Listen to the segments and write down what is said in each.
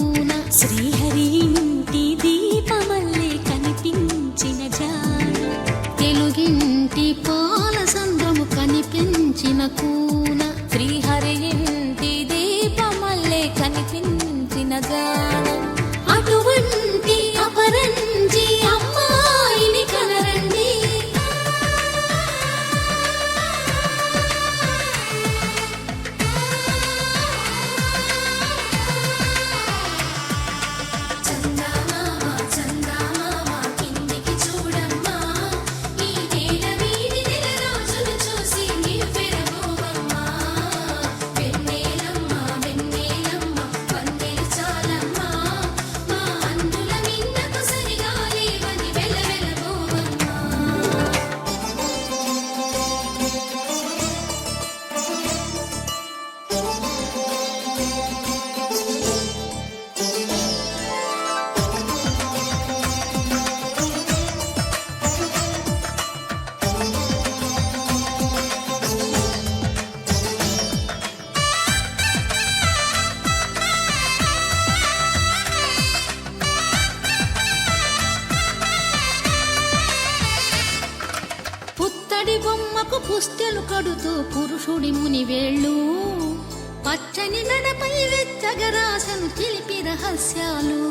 కూన శ్రీహరి ఇంటి దీపమల్లే కనిపించిన జాన తెలుగింటి పాల సంద్రము కనిపించిన కూన శ్రీహరి ఇంటి దీపమల్లే కనిపించిన జాన అటువంటి అపరంజి అమ్మాయిని కనరండి. పుత్తడి బొమ్మకు పుస్తెలు కడుతూ పురుషుడి ముని వేళ్ళు పచ్చని నడపై వెచ్చగరాసను చిలిపి రహస్యాలు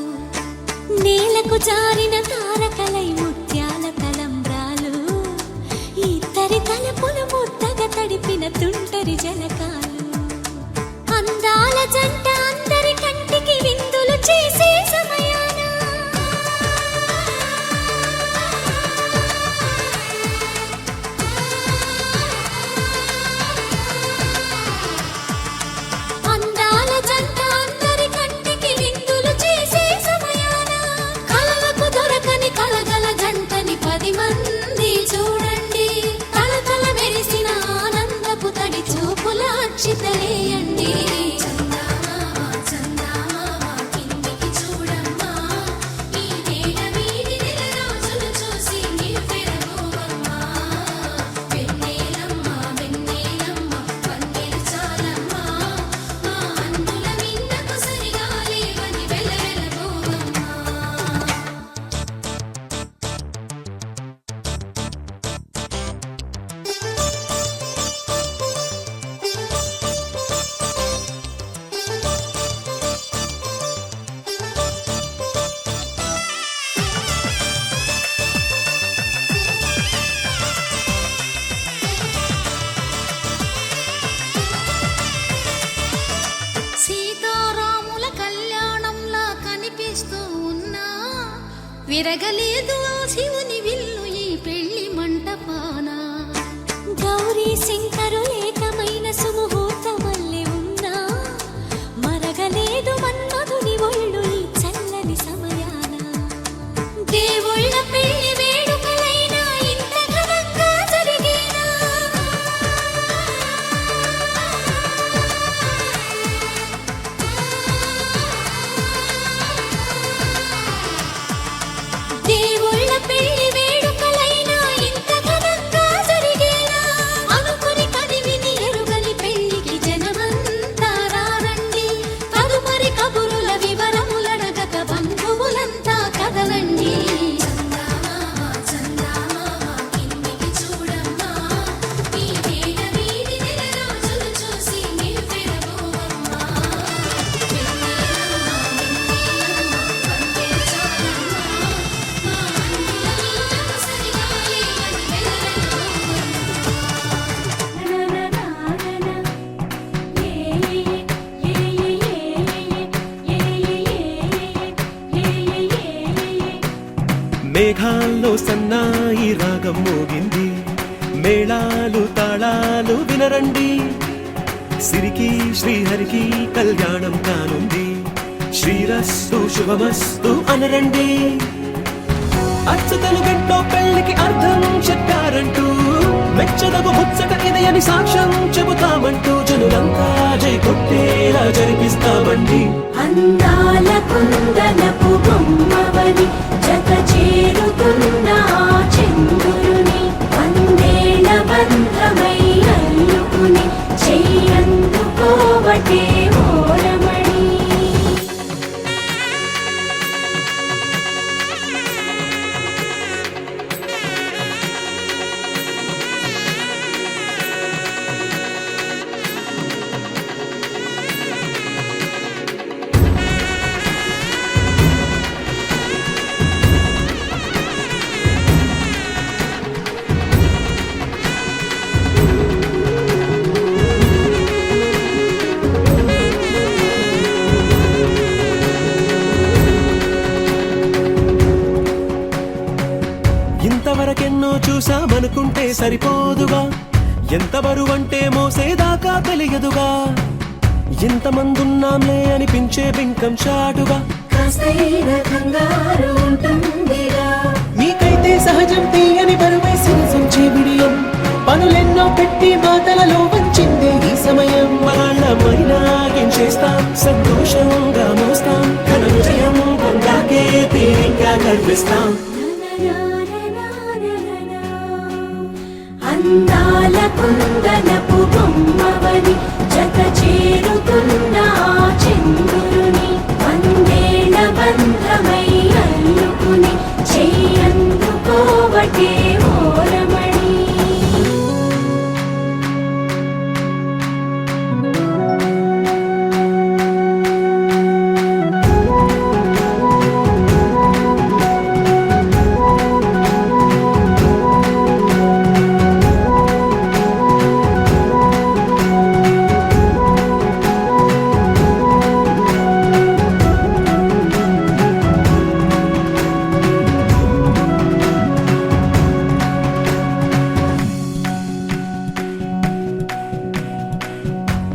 నేలకు జారిన తారకలై ముత్యాల తలంబ్రాలు ఇద్దరి తలపులు ముద్దగా తడిపిన తుంటరి జలకాలు అందాల జంట అందరి కంటికి విందులు చేసే సమయాన అందాల జంట అందరి కంటికి విందులు చేసే సమయాన కలలకు దొరకని కలగల జంటని 10 మంది చూడండి. తలతల మెరిసిన ఆనందపు తడి చూపుల అక్షితలేయండి. సీతారాముల కళ్యాణంలా కనిపిస్తూ ఉన్నా విరగలేదు ఆ శివుని విల్లు ఈ పెళ్లి మంటపాన. గౌరీ శంకరు ఏకమైన సుముహూర్తమల్లే ఉన్నా మరగలేదు మన్మధుని ఒళ్ళు ఈ చల్లని సమయాన. దేవుళ్ళ పెళ్లి వేడుకలైనా ఇంత ఘనంగా జరిగేనా? దేవుళ్ళ పెళ్లి వేడుకలైనా ఇంత ఘనంగా జరిగేనా? అనుకుని కనివిని ఎరుగని పెళ్లికి జనమంతా రారండి. తదుపరి కబురుల వివరములడగక బంధువులంతా కదలండి. మేఘాల్లో సన్నాయి రాగం మోగింది, మేళాలు తాళాలు వినరండి. సిరికి శ్రీహరికి కళ్యాణం కానుంది, శ్రీరస్తు శుభమస్తు అనరండి. అచ్చతలు గంటో పెళ్లికి అర్థం చెప్పారంటూ మెచ్చదగు ముచ్చట ఇది అని సాక్ష్యం చెబుతామంటూ జనులంతా జై కొట్టేలా జరిపిస్తామండి. అందాల కుందనపు బొమ్మవని జత చేరుతున్న ఆ చంద్రుని వందేళ్ల బంధమై అల్లుకుని చెయ్యందుకోవటే ఓరమణి. చూసామనుకుంటే సరిపోదుగా, ఎంత బరువంటే మోసేదాకా తెలియదుగా, ఎంతమందున్నాంలే అనిపించే బింకం చాటుగా. కాస్తైన కంగారు ఉంటుందిగా, మీకైతే సహజం తీయని బరువేసిన సంచే బిడియం, పనులెన్నో పెట్టి మాటలలో వంచిందే ఈ సమయం. వాళ్ళమైనా ఏం చేస్తాం, సంతోషంగా మోస్తాం, ఘన విజయం పొందాకే తీరిగ్గా కనిపిస్తాం. అందాల కుందనపు బొమ్మవని జత చేరుతున్న ఆ చంద్రుని, వందేళ్ల బంధమై అల్లుకుని చెయ్యందుకోవటే ఓరమణి.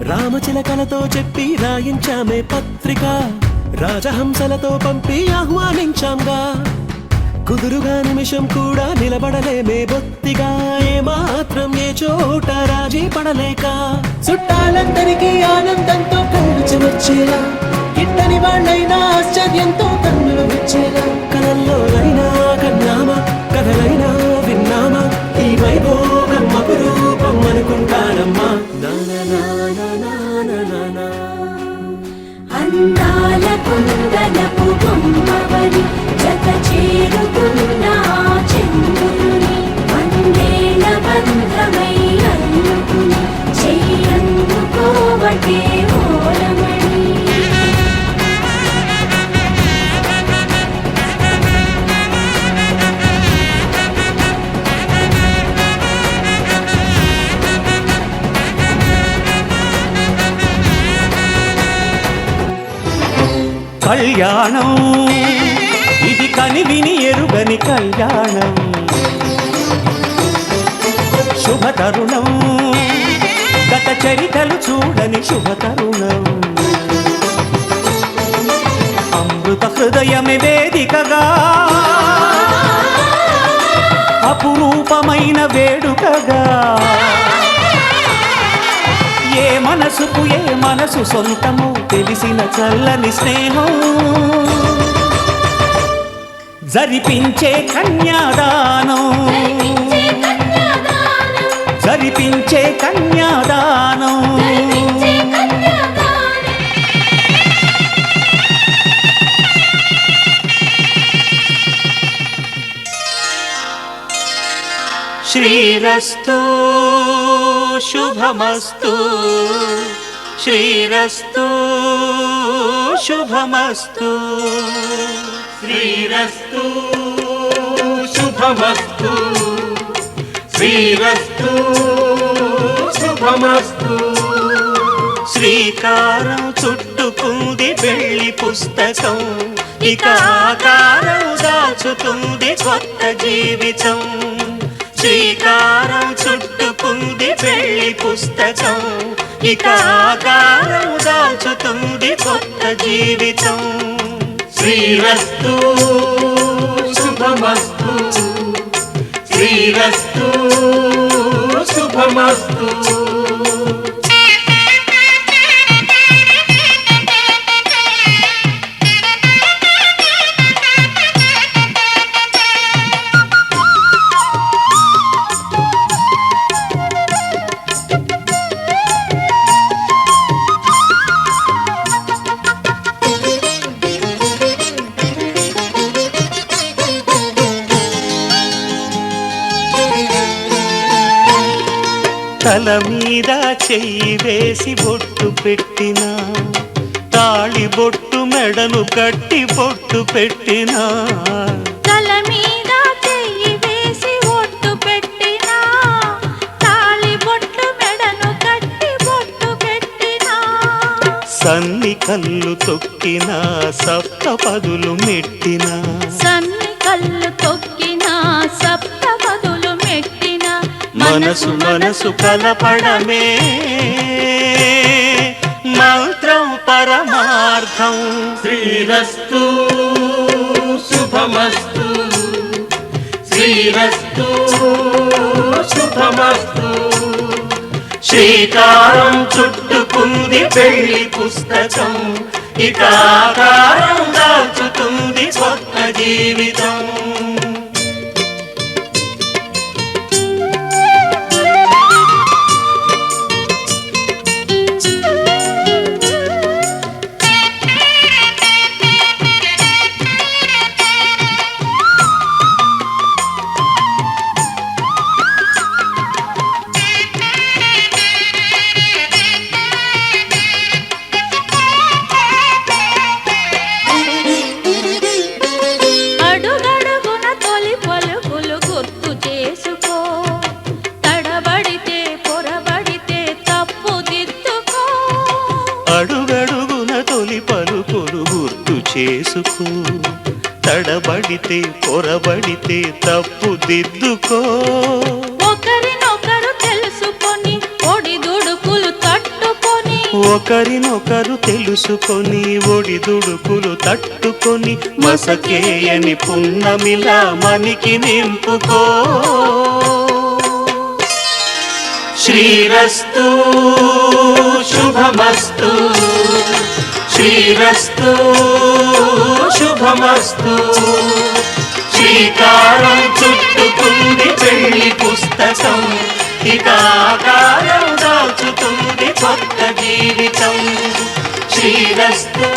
రామచిలకలతో చెప్పి రాయించామే పత్రిక, రాజహంసలతో పంపి ఆహ్వానించాంగా, కుదురుగా నిమిషం కూడా నిలబడలేమే బొత్తిగా, ఏమాత్రం ఏ చోట రాజీ పడలేక, చుట్టాలందరికీ ఆనందంతో కళ్ళు చెమర్చేలా, ఇట్టని వాళ్ళైనా ఆశ్చర్యంతో కన్నులు విచ్చేలా, కలల్లోనైనా కన్నామా, కథలైనా విన్నామా, ఈ వైభోగం అపురూపం అనుకుంటానమ్మా. అందాల కుందనపు బొమ్మవని జత చేరుతున్న ఆ చంద్రుని, వందేళ్ల బంధమై అల్లుకుని చెయ్యందుకోవటే ఓరమణి. కళ్యాణం ఇది కనివిని ఎరుగని కళ్యాణం, శుభతరుణం గత చరితలు చూడని శుభతరుణం, అమృత హృదయమే వేదికగా అపురూపమైన వేడుకగా, ఏ మనసుకు ఏ మనసు సొంతము తెలిసిన చల్లని స్నేహం, జరిపించే కన్యాదానం, జరిపించే కన్యాదానం. శ్రీరస్తు శుభమస్తు, శ్రీరస్తు శుభమస్తు, శ్రీరస్తు శుభమస్తు, శ్రీరస్తు శుభమస్తు. శ్రీకారం చుట్టుకుంది పెళ్లి పుస్తకం, ఇక ఆకారం దాచుతుంది కొత్త జీవితం. శ్రీకారం చుట్టుకుంది పెళ్లి పుస్తకం, ఇక ఆకారం దాచుతుంది కొత్త జీవితం. శ్రీరస్తు శుభమస్తు, శ్రీరస్తు శుభమస్తు. తల మీద చెయ్యి వేసి బొట్టు పెట్టినా, తాళి బొట్టు మెడను కట్టి బొట్టు పెట్టినా, తల మీద చెయ్యి వేసి ఒట్టు పెట్టినా, తాళి బొట్టు మెడను కట్టి బొట్టు పెట్టినా, సన్ని కళ్ళు తొక్కినా సప్తపదులు మెట్టినా, సన్ని కళ్ళు తొక్కినా సప్తపదులు మనసు మనసు కలపడమే మంత్రం పరమార్థం. శ్రీరస్తు శుభమస్తు, శ్రీరస్తు శుభమస్తు. శ్రీకారం చుట్టుకుంది పెళ్లి పుస్తకం, ఇక ఆకారం దాల్చుతుంది కొత్త జీవితం. అడుగడుగున తొలి పలుకులు గుర్తు చేసుకో, తడబడితే పొరబడితే తప్పు దిద్దుకో. అడుగడుగున తొలి పలుకులు గుర్తు చేసుకో, తడబడితే పొరబడితే తప్పు దిద్దుకో. ఒకరినొకరు తెలుసుకొని ఒడిదుడుకులు తట్టుకొని, ఒకరినొకరు తెలుసుకొని ఒడిదుడుకులు తట్టుకొని మసకేయని పున్నమిలా మనికి నింపుకో. శ్రీరస్తు శుభమస్తు, శ్రీరస్తు శుభమస్తు. శ్రీకారం చుట్టుకుంది పెళ్లి పుస్తకం, ఇక ఆకారం దాల్చుతుంది కొత్త జీవితం. శ్రీరస్తు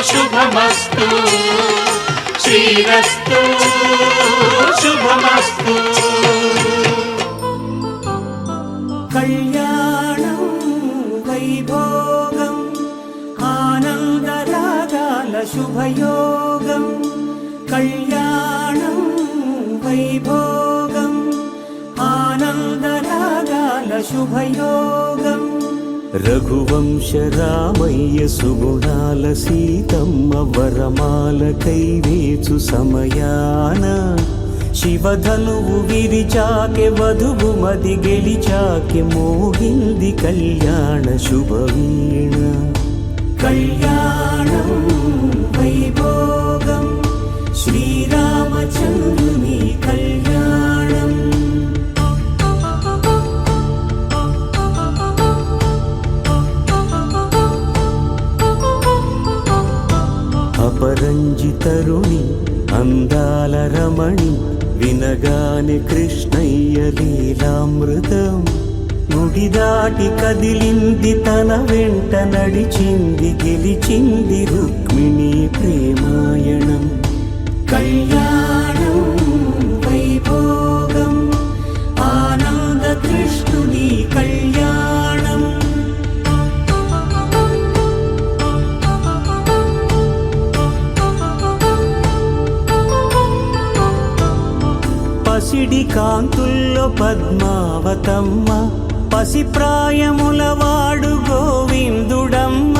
శుభమస్తు, శ్రీరస్తు శుభమస్తు. కళ్యాణం వైభోగం ఆనందరాగాల శుభయోగం. కళ్యాణం వైభోగం ఆనందరాగాల శుభయోగం. రఘువంశ రామయ్య సుగుణాల సీతమ్మ వరమాల కైవేచు సమయాన, శివధనువు విరిచాకె వధువు మది గెలిచాకె మోగింది కళ్యాణ శుభవీణ. కళ్యాణం వైభోగం శ్రీరామచంద్రుని కళ్యాణం. అపరంజి తరుణి అందాల రమణి, వినగానే కృష్ణయ్య లీలామృతం. గుడి దాటి కదిలింది తన వెంట నడిచింది గెలిచింది రుక్మిణి ప్రేమాయణం. కళ్యాణం వైభోగం ఆనంద కృష్ణుని కళ్యాణం. పసిడి కాంతుల్లో పద్మావతమ్మ, పసిప్రాయముల వాడు గోవిందుడమ్మ.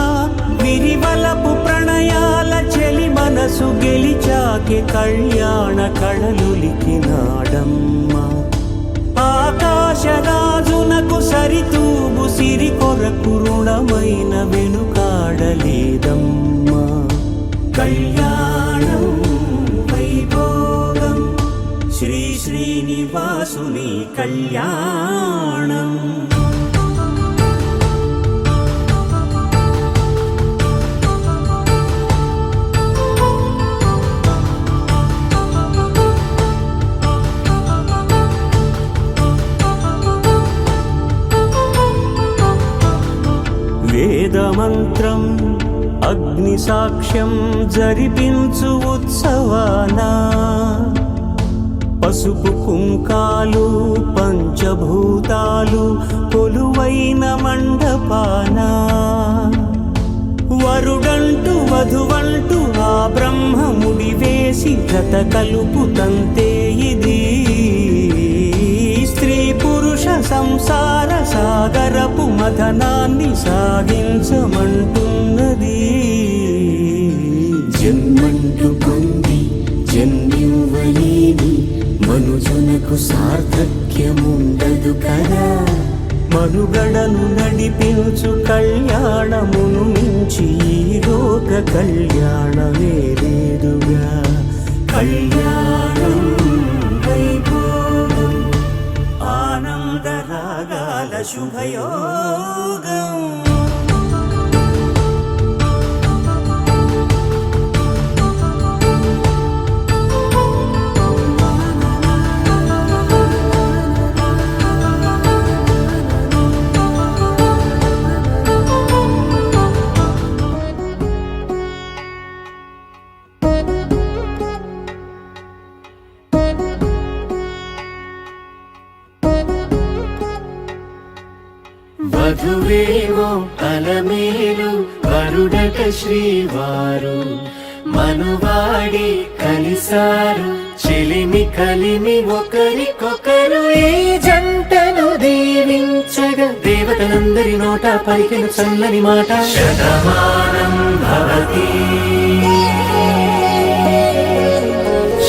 విరివలపు ప్రణయాల చెలి మనసు గెలిచాకె కళ్యాణ కళలులికినాడమ్మ. ఆకాశరాజునకు సరితూబు సిరి కొరకు రుణమైన వెనుకాడలేదమ్మ. కళ్యాణం వైభోగం శ్రీ శ్రీనివాసుని కళ్యాణం. వేదమంత్రం అగ్ని సాక్ష్యం జరిపించు ఉత్సవానా, పసుపు కుంకాలు పంచభూతాలు కొలువైన మండపాన. వరుడంటూ వధువంటూ ఆ బ్రహ్మముడి వేసి జత కలుపుతంతే ఇది. స్త్రీ పురుష సంసార సాగరపు మథనాన్ని సాగించమంటున్నది. జన్మంటూ పొంది జన్మివ్వలేని మనుజునకు నీకు సార్థక్యముండదు కదా. మనుగడను నడిపించు కళ్యాణమును మించి ఈ లోక కళ్యాణమే లేదుగా. కళ్యాణం వైభోగం ఆనందరాగాల శుభయోగం. వధువేమో అలమేలు వరుడట శ్రీవారు, మనువాడి కలిసారు చెలిమి కలిమి ఒకరికొకరు. ఈ జంటను దీవించగా దేవతలందరి నోట పలికిన చల్లని మాట. శతమానం భవతి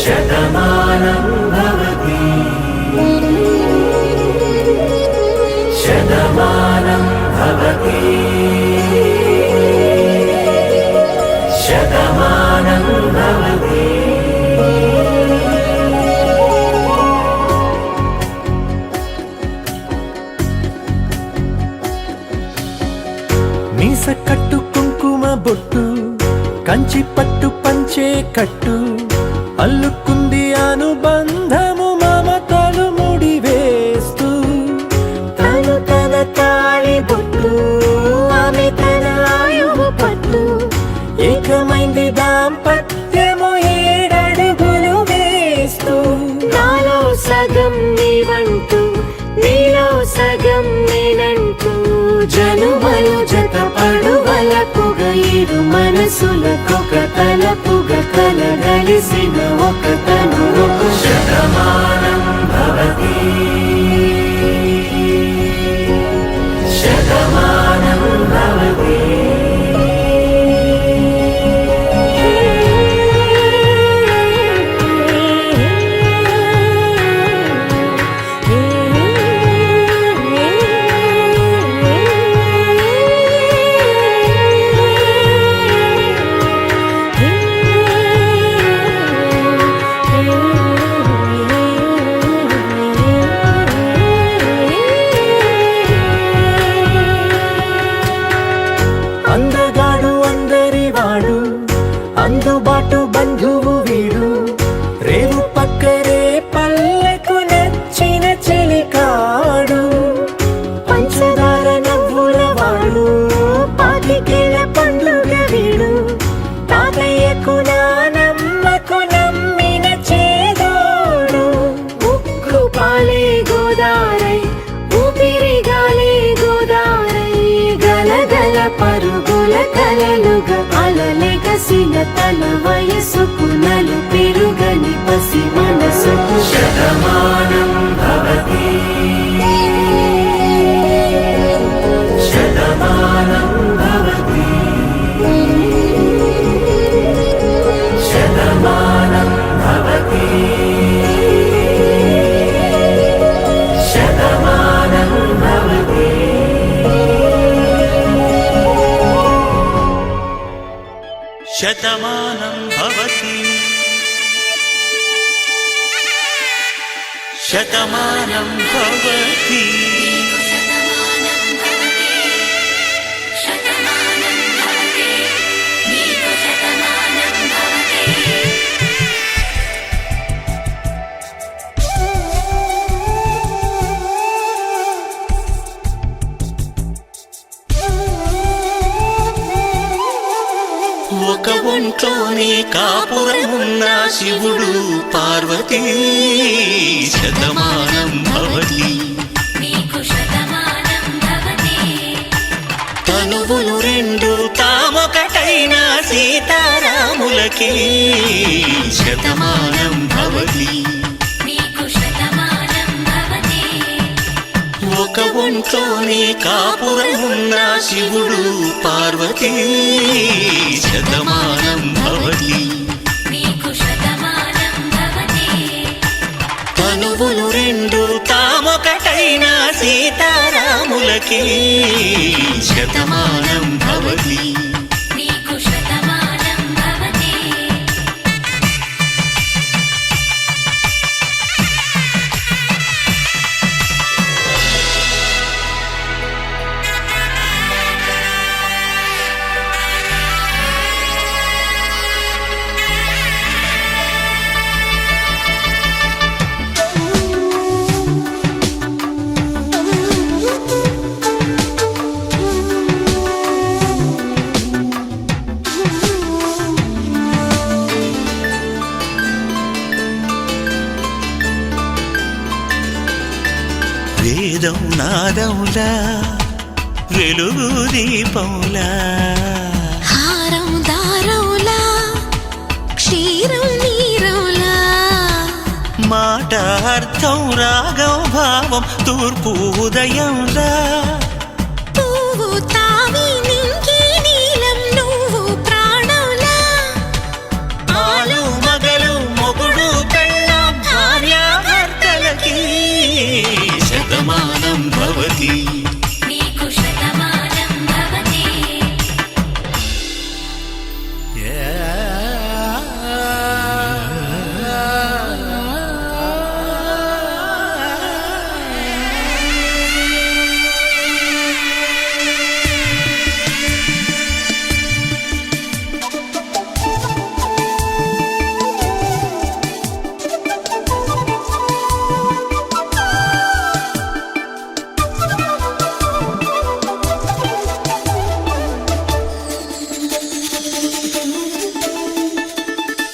శతమానం భవతి శతమానం భవతి శతమానం భవతి. మీస కట్టు కుంకుమ బొట్టు కంచి పట్టు పంచే కట్టు అల్లుకుంది అనుబంధము మమతలు ముడివేస్తూ. తను తన తాళి బొట్టు ఆమె తన ఆయువు పట్టు ఏకమైంది దాంపత్యము ఏడడుగులు వేస్తూ. నాలో సగం నీవంటూ నీలో సగం నేనంటూ జనుమలు జత పడువలపుగ ఇరు మనసులకొక తలపుగ కలగలిసిన ఒక తను ఒక. శతమానం భవతి శతమానం భవతి. అందగాడు అందరి వాడు అందుబాటు బంధువు వీడు, రేవు పక్కరే పల్లెకు నచ్చిన చెలికాడు. పంచదార నవ్వుల వాడు పాతికేల పండుగ వీడు, తాతయ్యకు నానమ్మకు నమ్మిన చేదోడు. ఉక్కు పాలే గోదారై ఊపిరిగాలే గోదారై గలగల పరుగుల కలలుగా అలలెగసిన తన వయసుకు నలు పెరుగని పసి మనసుకు. శతమానం భవతి శతమానం భవతి శతమానం భవతి శతమానం భవతి. శతమానం భవతి శతమానం భవతి. ఒక ఒంట్లోనే కాపురమున్న శివుడు పార్వతీ. శతమానం భవతి తనువులు రెండు తామొకటైన సీతారాములకి. శతమానం భవతి ఒక ఒంట్లోనే కాపురమున్న శివుడు పార్వతీ. శతమానం భవతి తనువులు సీతారాములకి శతమానం భవతి. నీకు శతమానం భవతి. వేదం నాదములా వెలుగు దీపములా హారం దారౌలా క్షీరం నీరౌలా మాట అర్థం రాగం భావం తూర్పు ఉదయంలా పువ్వు తావి నింగి నీలం నువ్వు ప్రాణంలా ఆలు మగలు మొగుడు పెళ్ళాం భార్యాభర్తలకి శతమానం భవతి. నీకు శతమానం భవతి.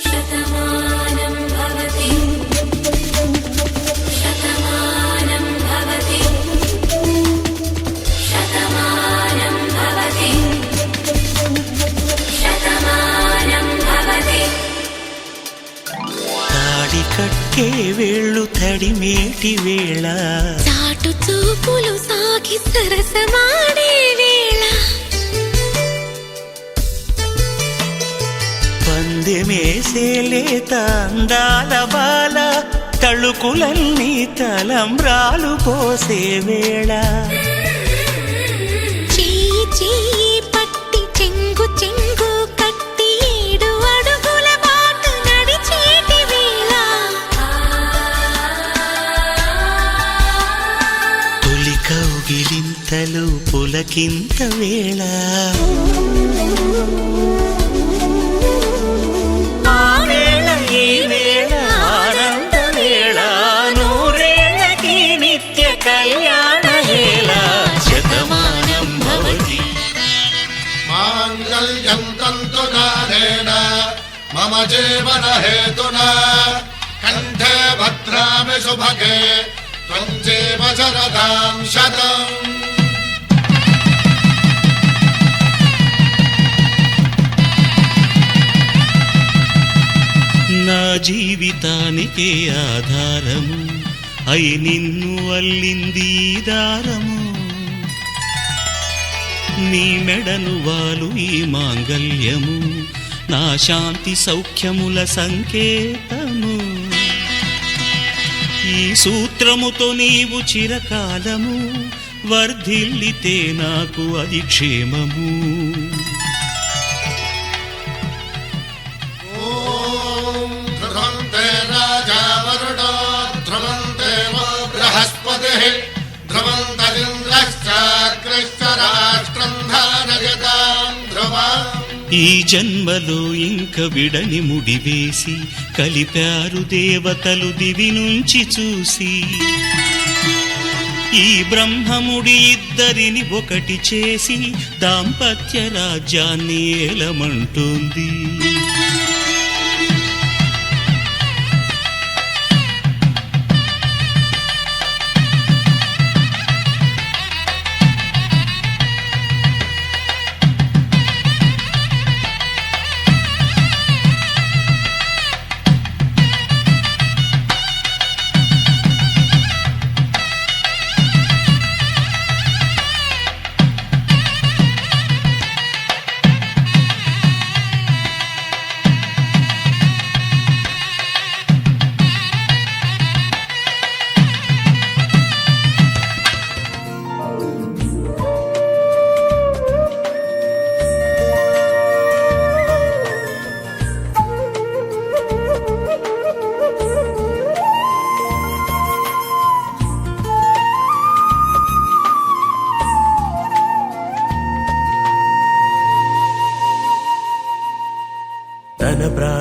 శతమానం భవతి. శతమానం భవతి. శతమానం భవతి. శతమానం భవతి. తాడి కట్టే వేళ్ళు తడిమేటి వేళ చాటు చూపులు సాగి సరసమాడే వేళ పందెమేసేలేత అందాల బాల తళుకులన్నీ తలంబ్రాలు పోసే వేళ చెయ్యి చెయ్యి పట్టి చెంగు చెంగు కట్టి 7 అడుగుల బాట నడిచేటి వేళ తొలి కౌగిలింతలు పులకింత వేళ ఆ వేళ ఈ వేళ ఆనంద వేళ నూరేళ్ళకి నిత్య కళ్యాణ వేళ శతమానం భవతి. మాంగళ్యం తంతునానేన మమ జీవన హేతునా కంఠే భద్రామి శుభగే త్వం జీవ శరదాం శతం. నా జీవితానికే ఆధారము అయి నిన్ను అల్లింది ఈ దారము నీ మెడను వాలు ఈ మాంగల్యము నా శాంతి సౌఖ్యముల సంకేతము ఈ సూత్రముతో నీవు చిరకాలము వర్ధిల్లితే నాకు అది క్షేమము. ఓం ధ్రువంతే రాజా వరుణో ధ్రువంతే వో బృహస్పతిః ధ్రువంతరింద్రశ్చాగ్రశ్చ రాష్ట్రం ధారయతాం ధ్రువం. ఈ జన్మలో ఇంక విడని ముడివేసి కలిపారు దేవతలు దివి నుంచి చూసి ఈ బ్రహ్మముడి ఇద్దరిని ఒకటి చేసి దాంపత్య రాజ్యాన్ని ఏలమంటోంది.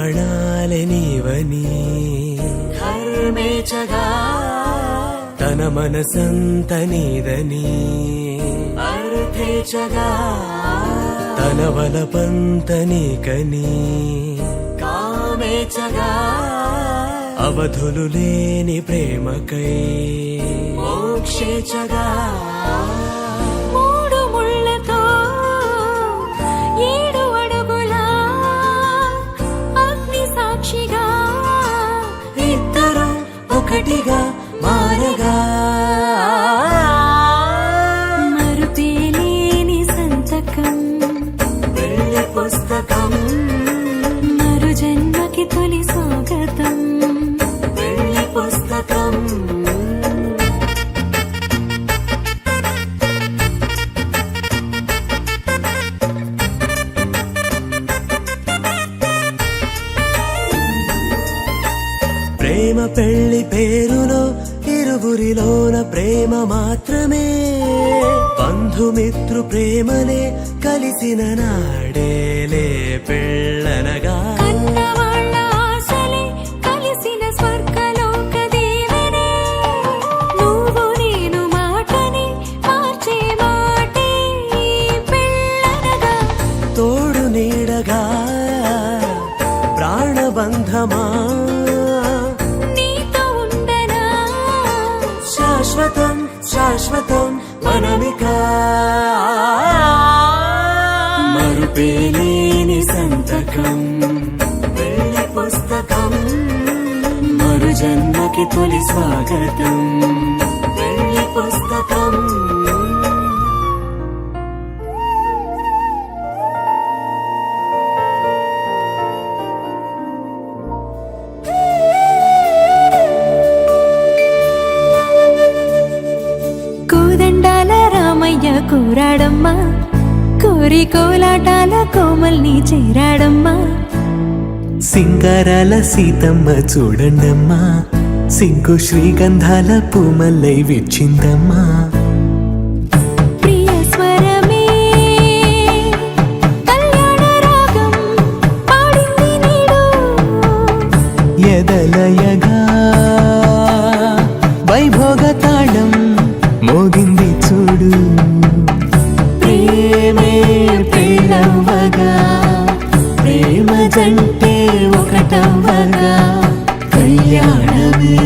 ప్రాణాలే నీవని హర్మేచగా తన మనసంత నీదని అర్థేచగా తన వలపంత నీకని కామేచగా అవధులు లేని ప్రేమకై మోక్షేచగా మూడు ముళ్ళతో 7 అడుగుల అగ్ని సాక్షిగా ఇద్దరు ఒకటిగా మారగా మరుపేలేని సంతకం వెళ్ళి పుస్తకం మరు జన్మకి తొలి స్వాగతం వెళ్ళి పుస్తకం ప్రేమ పెళ్లి పేరులో ఇరువురిలోన ప్రేమ మాత్రమే బంధుమిత్రు ప్రేమలే కలిసిన నాడేలే పెళ్ళనగా కన్నవాళ్ళ ఆశలే కలిసిన స్వర్గలోక దీవెనే నువ్వు నేను మాటని మార్చే మాటే పెళ్ళనగా తోడు నీడగా ప్రాణబంధమా నీతో ఉండనా శాశ్వతం శాశ్వతం మనమిక మరుపేలేని సంతకం వెళ్ళి పుస్తకం మరు జన్మకి తొలి స్వాగతం వెళ్ళి పుస్తకం కోదండాల రామయ్య కూరాడమ్మా కోరి కోలాటాల కోమల్ని చేరాడమ్మా సింగారాల సీతమ్మ చూడండమ్మా సింగు శ్రీగంధాల పూమల్లై విచ్చిందమ్మా ప్రియ స్వరమే కళ్యాణ రాగం పాడింది నీడు ఎదలయగా వైభోగ తాళం మోగింది చూడు ప్రేమే పెళ్ళవ్వగా ప్రేమ జంటే ఒకటవ్వగా కళ్యాణమే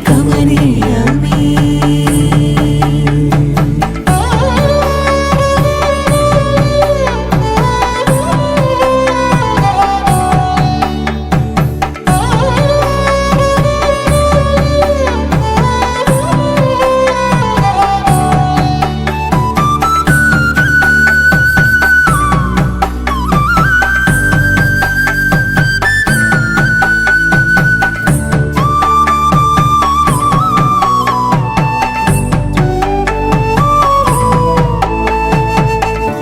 కమనీయమే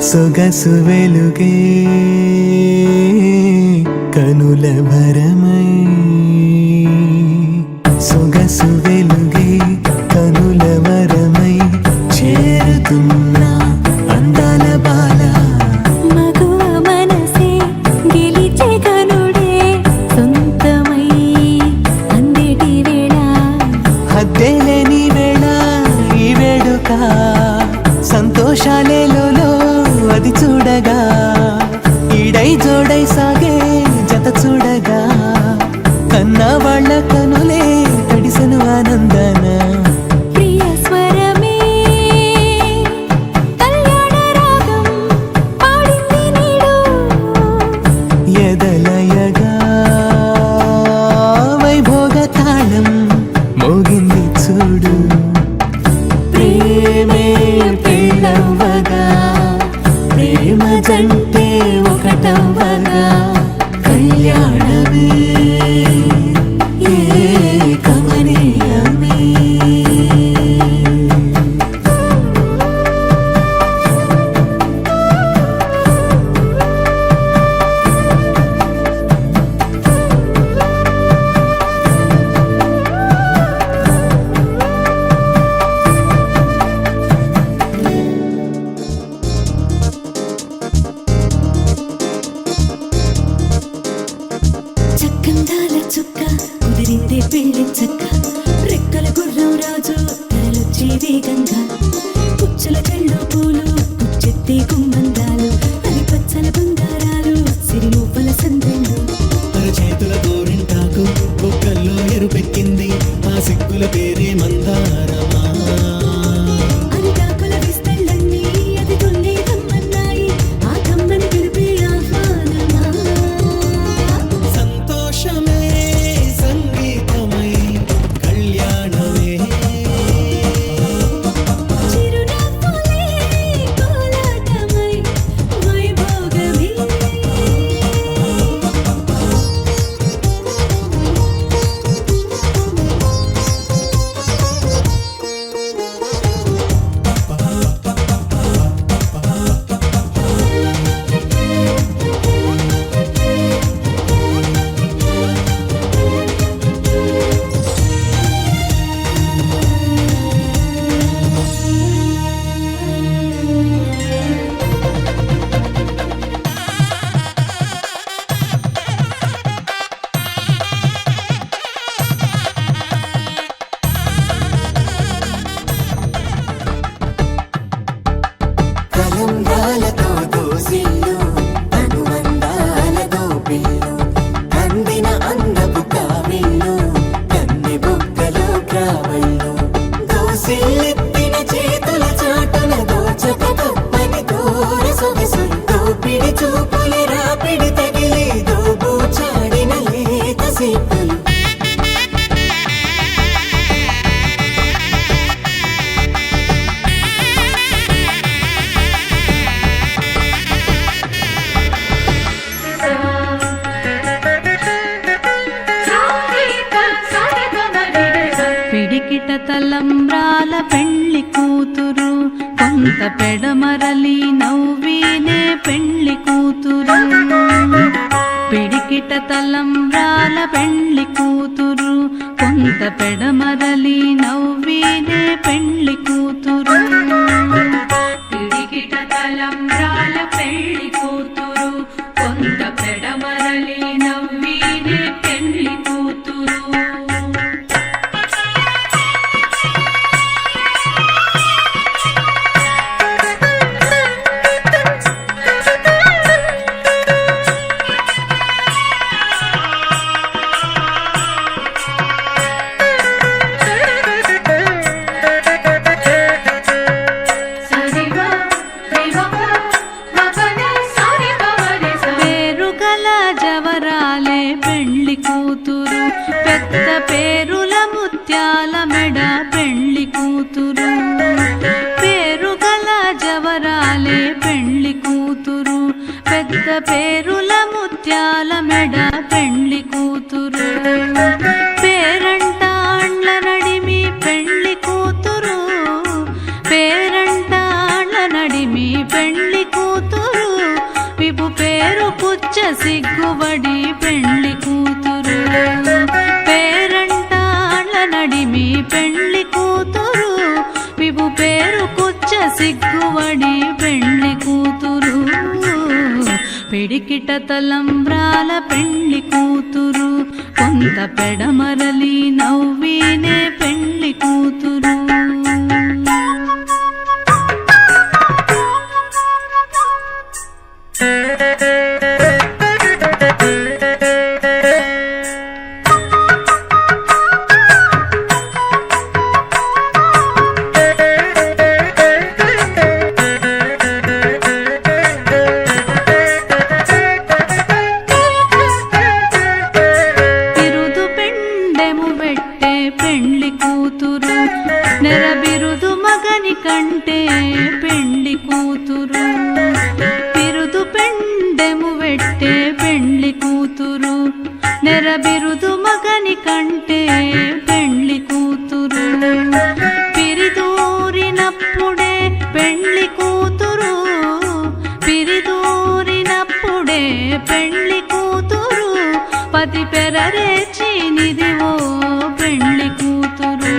సొగసు వెలుగే కనుల భరమై సొగసు వెలుగే కనుల వరమై చేరుతున్నా అందాల బాల మగువ మనసే గెలిచే కనుడే సొంతమై అందేటి వేళ హద్దేలేని వేళ ఈ వేడుక సంతోషాలేలో అది చూడగా ఈడై జోడై సాగే జత చూడగా కన్నా వాళ్ళ కనులే తడిసెను ఆనందన ప్రియ స్వరమే కళ్యాణ రాగం పాడింది నీడు ఎదలయగా వైభోగ తాళం మోగింది చూడు ప్రేమే పెళ్ళవ్వగా ప్రేమ జంటే ఒకటవ్వగా కళ్యాణమే కమనీయమే ఇదే పెళ్లి చక్క రెక్కల గుర్రం రాజు తరలొచ్చే వేగంగా పుచ్చల చెళ్ళు పూలు పుచ్చెత్తే గుమ్మందాలు అది పచ్చల బంగారాలు సిరిమూపల సందెళ్ళు చేతుల గోరింటాకు బొక్కల్లో ఎరుపెక్కింది ఆ సిగ్గుల పేరే మందారమా అది కాకుల విస్తళ్ళన్నీ అది కొన్నే కమ్మన్నాయి ఆ కమ్మని పిలిపే ఆహ్వానమా సంతోషమే సంగీతమై కళ్యాణమే చిరునవ్వులే కోలాటమై వైభోగమే కలంబ్రాలతో దోసిళ్ళు అనుబంధాలతో పిల్లు కందిన అందపు కావిళ్ళు కన్నె బొక్కలో క్రావళ్ళు దోసిళ్ళెత్తిన చేతుల చాటున దోచక తప్పని దూర సొగసులు దోపిడి చూపులు రాపిడి తగిలి దోబూచాడిన లేత సీపులు పిడికిట తలంబ్రాల పెళ్లి కూతురు కొంత పెడమరలి నవ్వినే పెళ్లి కూతురు పిడికిట తలంబ్రాల పెళ్లి కూతురు కొంత పెడమరలి నవ్వినే పెళ్లి కూతురు పిడికిట తలంబ్రాల పెళ్లి కూతురు కొంత పెడమరలి నవ్వినే పెళ్లి కూతురు పేరుగల జవరాలే పెళ్లి కూతురు పెద్ద పేరుల ముత్యాల మెడ పెళ్లి కూతురు పేరుగల జవరాలే పెళ్లి కూతురు పెద్ద పేరుల ముత్యాల మెడ పెళ్లి కూతురు పేరంటాండ్ల నడిమి పెళ్లి కూతురు పేరంటాండ్ల నడిమి పెళ్లి కూతురు విపు పేరు పుచ్చ సిగ్గుబడి పెళ్లి కూతురు పేరంటాండ్ల నడిమి పెళ్లి కూతురు విపు పేరు కుచ్చ సిగ్గుబడి పెళ్లి కూతురు పిడికిట తలంబ్రాల పెళ్లి కూతురు కొంత పెడమరలి నవ్వినే పెళ్లి కూతురు తిరుదు పెండెము పెట్టే పెళ్లి కూతురు నెరబిరుదు మగని కంటే పెళ్లి కూతురు తిరుదు పెండెము పెట్టే పెళ్లి కూతురు నెరబిరుదు మగని కంటే పెళ్లి కూతురు పిరిదూరినప్పుడే పెళ్లి కూతురు పిరిదూరినప్పుడే పెళ్లి కూతురు పతి పెరరేచి నిదివో పెళ్లి కూతురు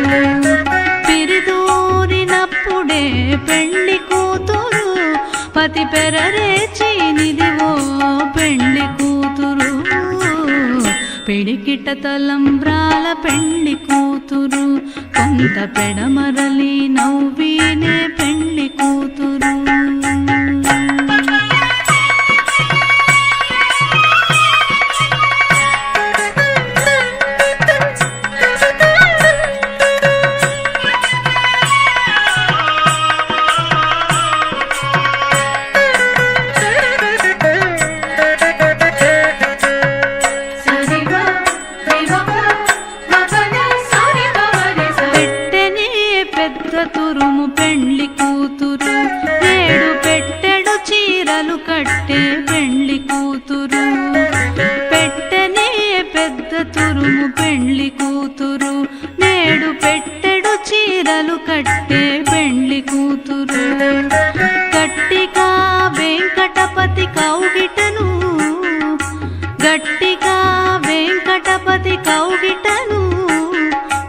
పిరిదూరినప్పుడే పెళ్లి కూతురు పతి పెరరేచి నిదివో పెళ్లి కూతురు పిడికిట తలంబ్రాల పెండ్లి కూతురు కొంత పెడమరలి నవ్వీనే పెండ్లి కూతురు పెట్టెనే పెద్ద తురుము పెండ్లి కూతురు ఏడు పెట్టెడు చీరలు కట్టే పెండ్లి కూతురు పెట్టెనే పెద్ద తురుము పెండ్లి కూతురు నేడు పెట్టెడు చీరలు కట్టే పెండ్లి కూతురు గట్టిగా వెంకటపతి కౌగిటను గట్టిగా వెంకటపతి కౌగిటను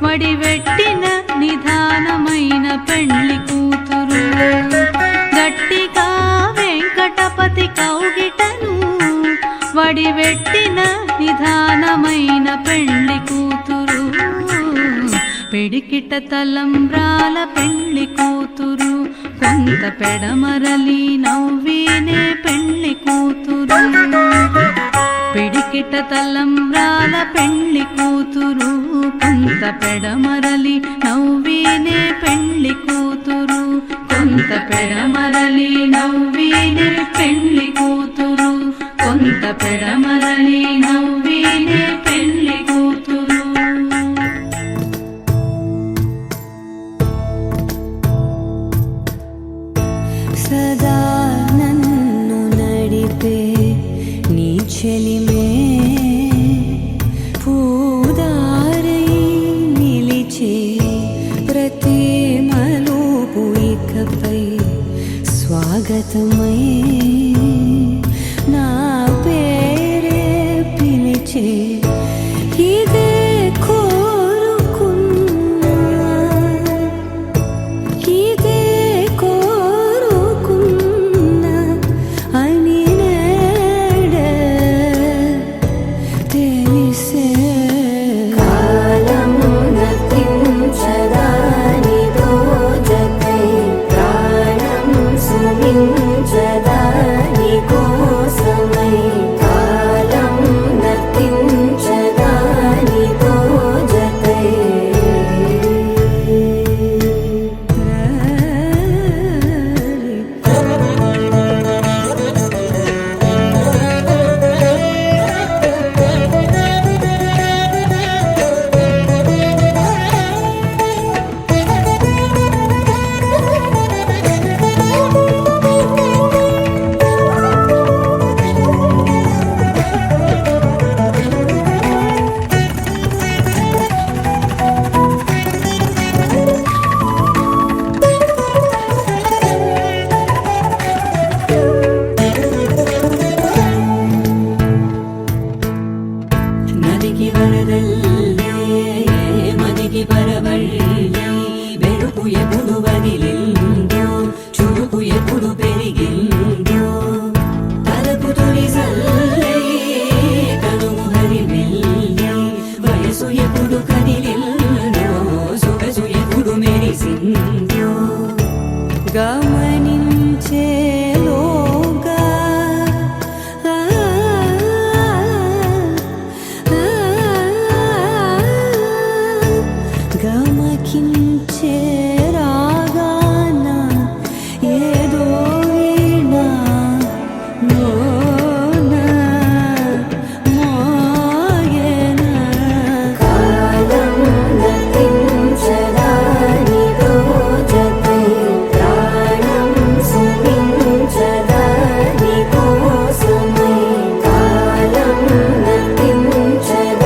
వడివెట్టిన నిధానమైన పెండ్లి కూతురు గట్టిగా వెంకటపతి కౌగిటను వడివెట్టిన నిధానమైన పెండ్లి కూతురు పిడికిట తలంబ్రాల పెండ్లి కూతురు కొంత పెడమరలి నవ్వీనే పెండ్లి కూతురు పిడికిట తలంబ్రాల పెండ్లి కూతురు కొంత పెడమరలి నవ్వీనే పెండ్లి కూతురు కొంత పెడమరలి నవ్వీనే పెండ్లి కూతురు కొంత పెడమరలి నవ్వీనే పెండ్లి కూతురు సదా నన్ను నడిపే నీ చెలిమే పూదారై నిలిచే ప్రతి మలుపు ఇకపై స్వాగతమై నా పేరే పిలిచే ఇదే కోరుకున్నా ఇదే కోరుకున్నా అని నేడే తెలిసే కాలం నతించదాని దోజకై ప్రాణం సుమించదాని కోసమై కాలం నతించదాని దోజకై నదికి వరదల్లే మదికి పరవళ్ళే వెలుపు ఎప్పుడు వదిలిందో చురుకు ఎప్పుడు పెరిగిందో తలపు తొలి సల్లే కనుము హరిమెల్లే వయసు ఎప్పుడు కదిలిందో సొగసు ఎప్పుడు మెరిసిందో గమనించేలోగా గమకించే రాగాన ఏదో వీణా మోనా మోయనా కాలం నతించదాని దోజకై ప్రాణం సుమించదాని కోసమై కాలం నతించదాని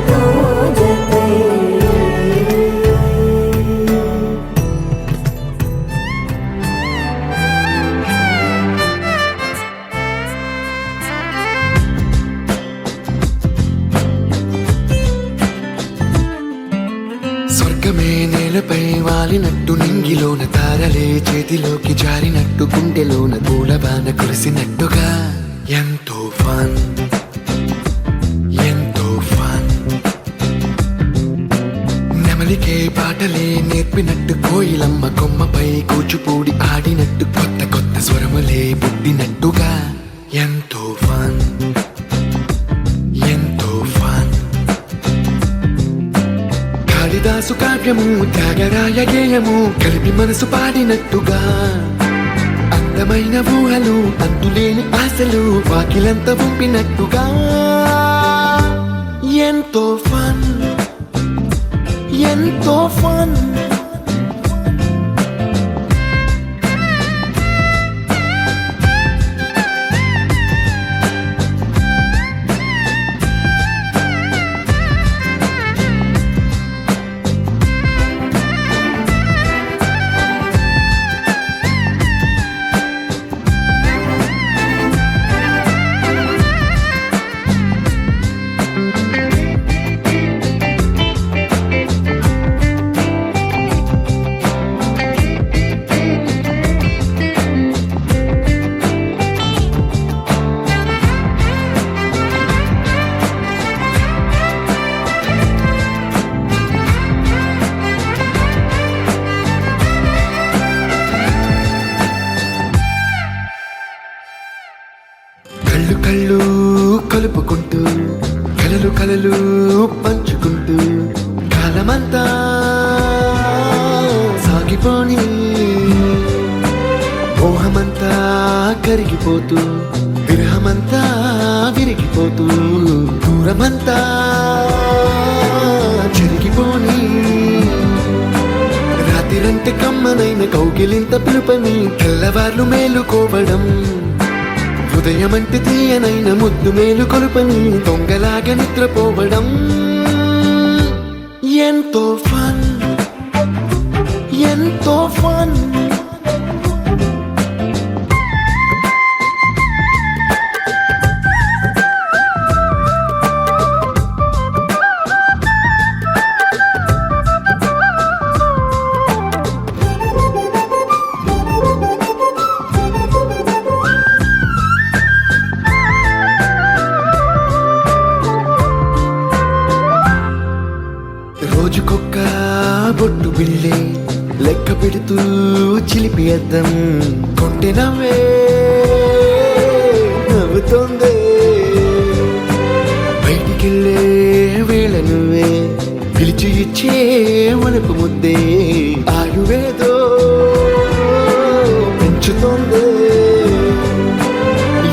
దోజకై స్వర్గమే నేలపై వాలినట్టు నింగిలోన తారలే చేతిలోకి జారినట్టు గుండెలోన పూలబాన కురిసినట్టుగా ఎంతో ఫన్ ఎంతో పాటలే నేర్పినట్టు కోయిలమ్మ కొమ్మపై కూచిపూడి ఆడినట్టు కొత్త కొత్త స్వరములే పుట్టినట్టుగా ఎంతో ఫన్ ఎంతో ఫన్. కాళిదాసు కావ్యము త్యాగరాయ గేయము కలిపి మనసు పాడినట్టుగా అందమైన ఊహలు అంతులేని ఆశలు వాకిలంతా పంపినట్టుగా ఎంతో ఫన్ ఎంతో ఫన్. కళ్ళు కళ్ళు కలుపుకుంటూ కలలు కలలు పంచుకుంటూ కాలమంతా సాగిపోని మోహమంతా కరిగిపోతూ విరహమంతా విరిగిపోతూ దూరమంతా చెరిగిపోని రాత్రిరంటే కమ్మనైన కౌగిలింత పిలుపని తెల్లవార్లు మేలుకోవడం హృదయమంటే తీయనైన ముద్దు మేలు కొలుపని దొంగలాగా నిద్రపోవడం ఎంతో ఫన్ ఎంతో ఫన్. రోజుకొక్క బొట్టు బిళ్ళే లెక్క పెడుతూ చిలిపి అద్దం కొంటె నవ్వే నవ్వుతోందే బయటికెళ్ళే వేళ నువ్వే పిలిచి ఇచ్చే వనపు ముద్దే ఆయువేదో పెంచుతోందే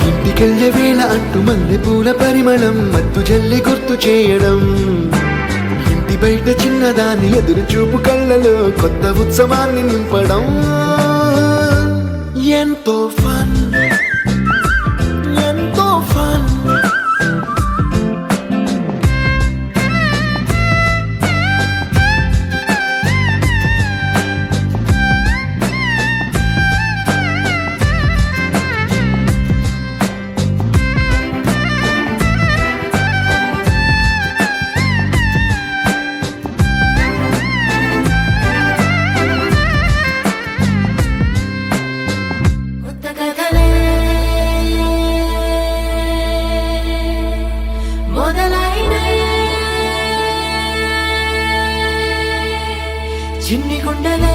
ఇంటికెళ్ళే వేళ అంటూ మల్లె పూల పరిమళం మత్తు జల్లి గుర్తు చేయడం బయట చిన్నదాని ఎదురు చూపు కళ్ళలో కొత్త ఉత్సవాన్ని నింపడం ఎంతో ఫన్ ఎంతో ఫన్. చిన్ని గుండెలే